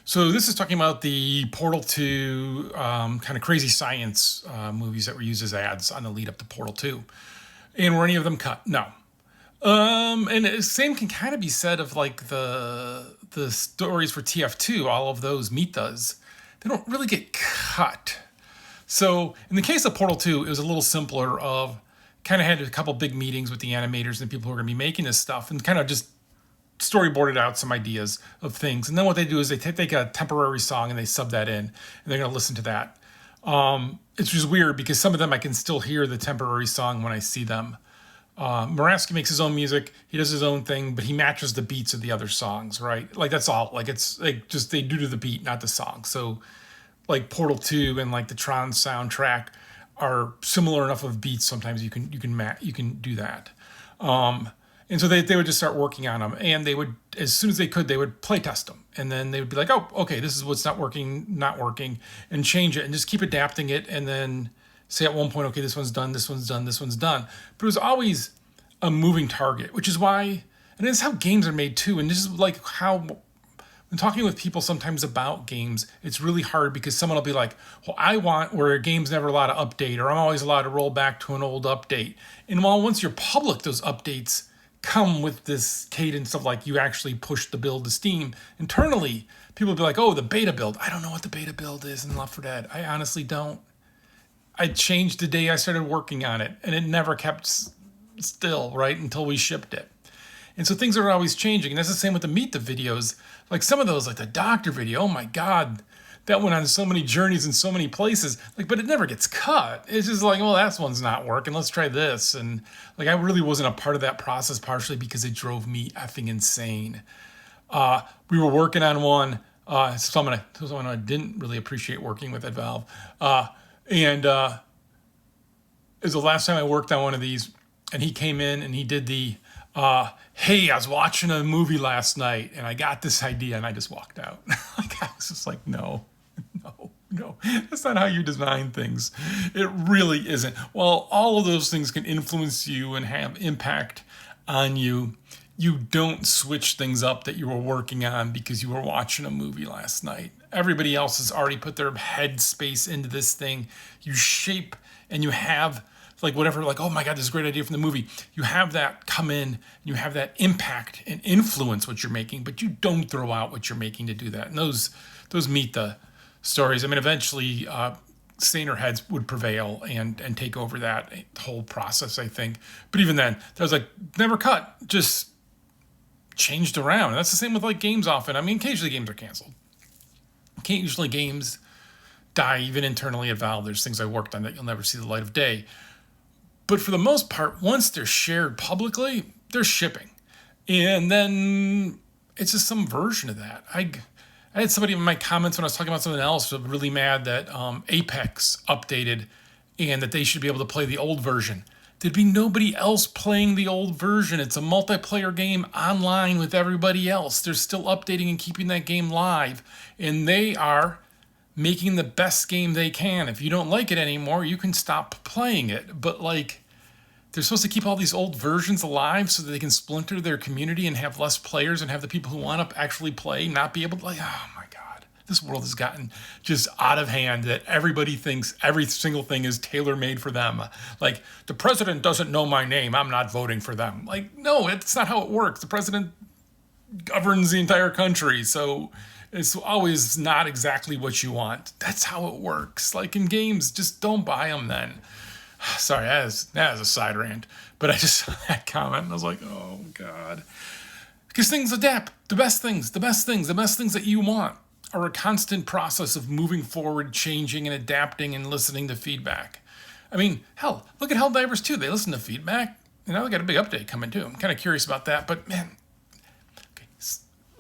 So this is talking about the Portal 2 kind of crazy science movies that were used as ads on the lead up to Portal 2. And were any of them cut? No. And the same can kind of be said of like the stories for TF2. All of those Mitas, they don't really get cut. So in the case of Portal 2, it was a little simpler. Of kind of had a couple big meetings with the animators and people who are going to be making this stuff, and kind of just storyboarded out some ideas of things. And then what they do is they take a temporary song and they sub that in, and they're going to listen to that. It's just weird because some of them I can still hear the temporary song when I see them. Moraski makes his own music. He does his own thing, but he matches the beats of the other songs, right? Like that's all. Like it's like just they do to the beat, not the song. So like Portal 2 and like the Tron soundtrack are similar enough of beats. Sometimes you can do that. And so they would just start working on them, and they would, as soon as they could, they would play test them, and then they would be like, oh, okay, this is what's not working, and change it, and just keep adapting it, and then say at one point, okay, this one's done, this one's done, this one's done. But it was always a moving target, which is why, and it's how games are made too, and this is like how, when talking with people sometimes about games, it's really hard because someone will be like, well, I want where a game's never allowed to update, or I'm always allowed to roll back to an old update. And while once you're public, those updates come with this cadence of like you actually push the build to Steam. Internally, people will be like, oh, the beta build. I don't know what the beta build is in Left 4 Dead. I honestly don't. I changed the day I started working on it, and it never kept still, right, until we shipped it. And so things are always changing. And that's the same with the Meet the videos. Like some of those, like the doctor video, oh my God, that went on so many journeys in so many places. Like, but it never gets cut. It's just like, well, that one's not working. Let's try this. And like, I really wasn't a part of that process, partially because it drove me effing insane. We were working on one. Someone I didn't really appreciate working with at Valve. And it was the last time I worked on one of these. And he came in and he did the, hey, I was watching a movie last night and I got this idea, and I just walked out. Like, I was just like, no, that's not how you design things. It really isn't. While all of those things can influence you and have impact on you, you don't switch things up that you were working on because you were watching a movie last night. Everybody else has already put their head space into this thing. You shape and you have like whatever, like, oh my God, this is a great idea from the movie. You have that come in, you have that impact and influence what you're making, but you don't throw out what you're making to do that. And those meet the stories. I mean, eventually saner heads would prevail and take over that whole process, I think. But even then, that was like never cut, just changed around. And that's the same with like games often. I mean, occasionally games are canceled. Occasionally games die even internally at Valve. There's things I worked on that you'll never see the light of day. But for the most part, once they're shared publicly, they're shipping. And then it's just some version of that. I had somebody in my comments when I was talking about something else really mad that Apex updated and that they should be able to play the old version. There'd be nobody else playing the old version. It's a multiplayer game online with everybody else. They're still updating and keeping that game live. And they are making the best game they can. If you don't like it anymore, you can stop playing it. But like, they're supposed to keep all these old versions alive so that they can splinter their community and have less players and have the people who want to actually play not be able to, like, oh my God, this world has gotten just out of hand that everybody thinks every single thing is tailor-made for them. Like, the president doesn't know my name, I'm not voting for them. Like, no, it's not how it works. The president governs the entire country, so it's always not exactly what you want. That's how it works. Like in games, just don't buy them then. Sorry, that is a side rant. But I just saw that comment and I was like, oh God. Because things adapt. The best things that you want are a constant process of moving forward, changing and adapting and listening to feedback. I mean, hell, look at Helldivers 2. They listen to feedback. You know, they got a big update coming too. I'm kind of curious about that, but man,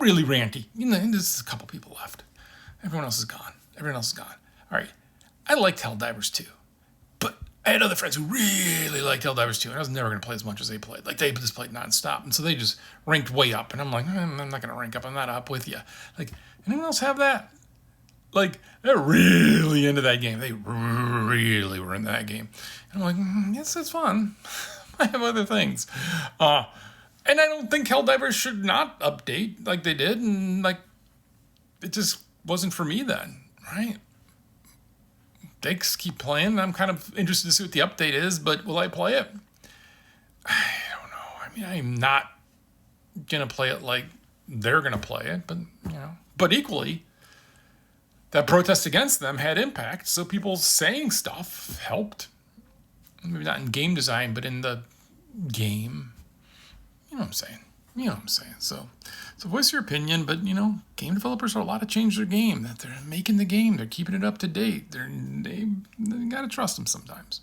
really ranty. You know, there's a couple people left. Everyone else is gone. All right. I liked Helldivers 2, but I had other friends who really liked Helldivers 2, and I was never going to play as much as they played. Like, they just played nonstop, and so they just ranked way up. And I'm like, I'm not going to rank up. I'm not up with you. Like, anyone else have that? Like, they're really into that game. They really were into that game. And I'm like, yes, it's fun. I have other things. And I don't think Helldivers should not update like they did. And like, it just wasn't for me then, right? They keep playing. I'm kind of interested to see what the update is, but will I play it? I don't know. I mean, I'm not gonna play it like they're gonna play it, but But equally, that protest against them had impact. So people saying stuff helped. Maybe not in game design, but in the game. You know what I'm saying? You know what I'm saying? So voice your opinion, but game developers are a lot to change their game. That they're making the game, they're keeping it up to date. They gotta trust them sometimes.